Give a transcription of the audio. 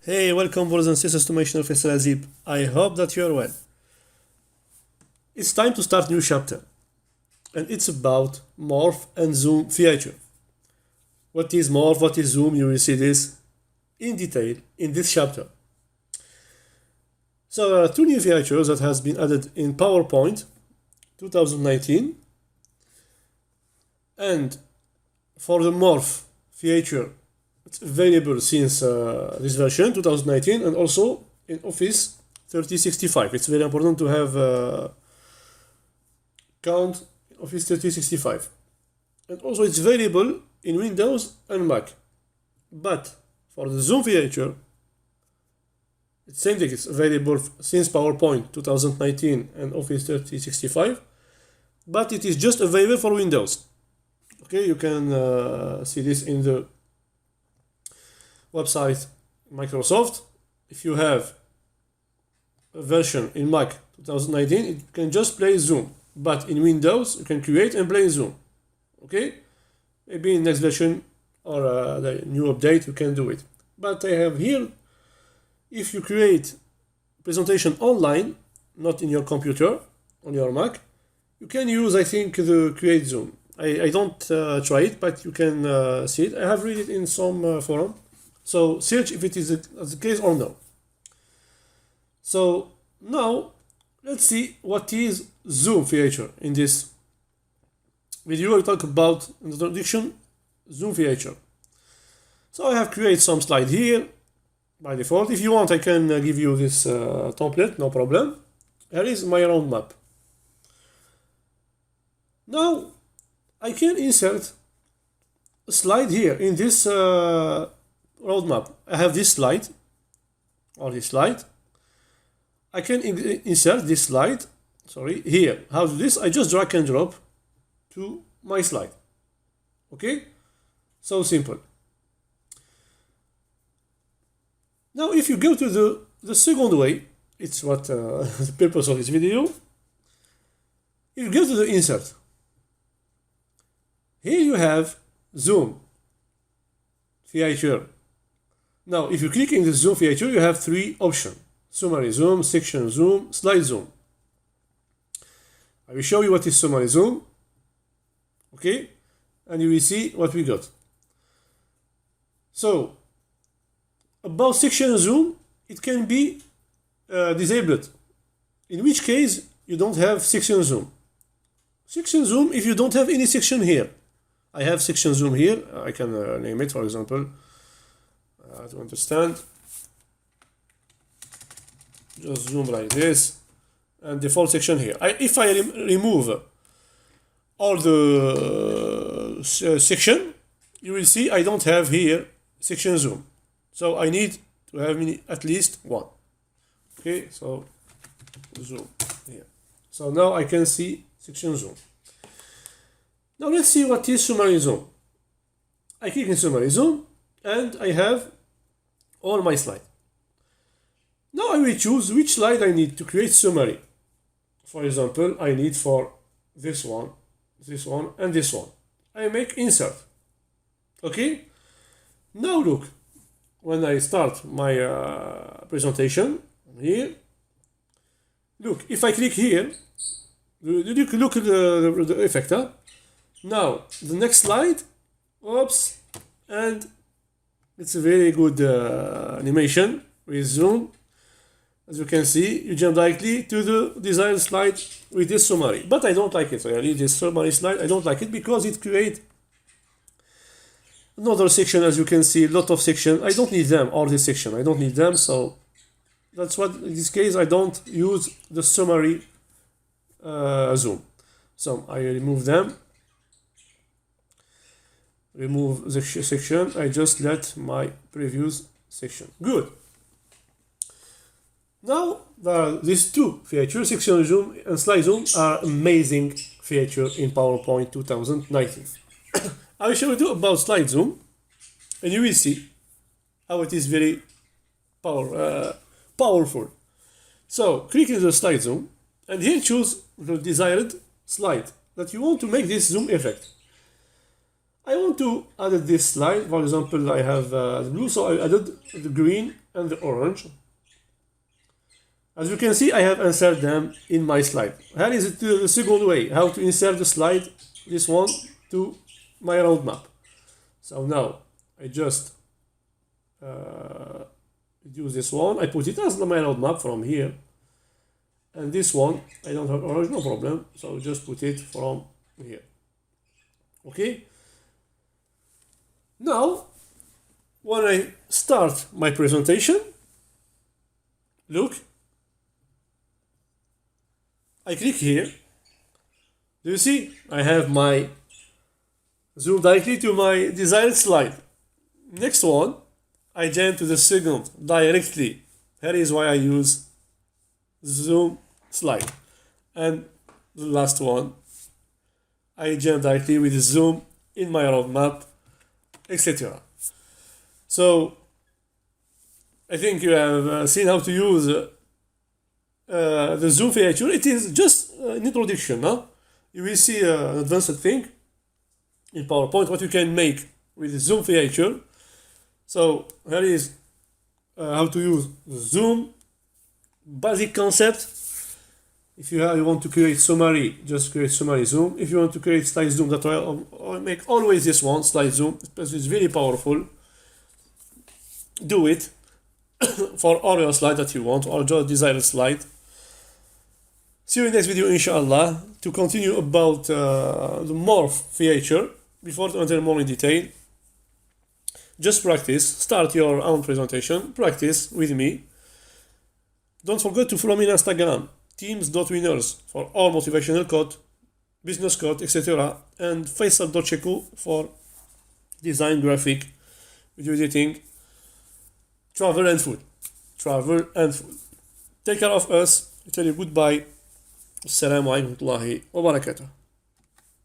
Hey, welcome brothers and sisters to my channel Faisal Azib. I hope that you are well. It's time to start new chapter, and it's about morph and zoom feature. What is morph, what is zoom? You will see this in detail in this chapter. So there are two new features that has been added in PowerPoint 2019, and for the morph feature it's available since this version 2019, and also in Office 3065. It's very important to have count Office 3065, and also it's available in Windows and Mac. But for the zoom feature, it's same thing. It's available since PowerPoint 2019 and Office 3065, but it is just available for Windows. Okay, you can see this in the website Microsoft. If you have a version in Mac 2019, it can just play Zoom, but in Windows you can create and play Zoom. Okay, maybe in next version or the new update you can do it. But I have here, if you create presentation online, not in your computer, on your Mac, you can use, I think, the create Zoom. I don't try it, but you can see it. I have read it in some forum. So search if it is the case or no. So now let's see what is zoom feature. In this video I talk about introduction zoom feature. So I have created some slide here by default. If you want, I can give you this template, no problem. Here is my roadmap. Now I can insert a slide here in this roadmap. I have this slide or this slide. I can insert this slide, here. How to do this? I just drag and drop to my slide. Okay, so simple. Now if you go to the second way, it's what the purpose of this video. If you go to the insert, here you have zoom feature. Now, if you click in the zoom feature, you have three options: summary zoom, section zoom, slide zoom. I will show you what is summary zoom, okay, and you will see what we got. So, about section zoom, it can be disabled, in which case you don't have section zoom. Section zoom if you don't have any section here. I have section zoom here. I can name it, for example, to understand, just zoom like this, and default section here. If I remove all the section, you will see I don't have here section zoom, so I need to have at least one. Okay, so zoom here. So now I can see section zoom. Now let's see what is summary zoom. I click in summary zoom and I have all my slides. Now I will choose which slide I need to create summary. For example, I need for this one, and this one. I make insert. Okay? Now look, when I start my presentation here, look, if I click here, look at the effect. Huh? Now, the next slide, oops, and it's a very good animation with zoom. As you can see, you jump directly to the desired slide with this summary. But I don't like it really, this summary slide. I don't like it because it creates another section. As you can see, a lot of sections. I don't need them, all this section. I don't need them, so that's what, in this case, I don't use the summary zoom. So I remove them. Remove the section. I just let my previous section. Good. Now these two features, section zoom and slide zoom, are amazing features in PowerPoint 2019. I will show you about slide zoom, and you will see how it is very powerful. So click in the slide zoom, and here choose the desired slide that you want to make this zoom effect. I want to add this slide. For example, I have the blue, so I added the green and the orange. As you can see, I have inserted them in my slide. Here is the second way how to insert the slide, this one, to my roadmap. So now I just use this one. I put it as my roadmap from here. And this one, I don't have orange, no problem. So just put it from here. Okay? Now, when I start my presentation, look, I click here. Do you see? I have my zoom directly to my desired slide. Next one, I jump to the second directly. Here is why I use zoom slide. And the last one, I jump directly with zoom in my roadmap, etc. So I think you have seen how to use the zoom feature. It is just an introduction. Now you will see an advanced thing in PowerPoint what you can make with the zoom feature. So here is how to use zoom, basic concept. If you want to create summary, just create summary zoom. If you want to create slide zoom, that's why I make always this one, slide zoom. It's very powerful. Do it for all your slides that you want, or just desired slide. See you in the next video, inshallah, to continue about the morph feature. Before to enter more in detail, just practice. Start your own presentation. Practice with me. Don't forget to follow me on Instagram, teams.winners, for all motivational code, business code, etc. And faisal.checo for design, graphic, video editing, travel and food. Travel and food. Take care of us. I tell you goodbye. Assalamu alaikum wa rahmatullahi wa barakatuh.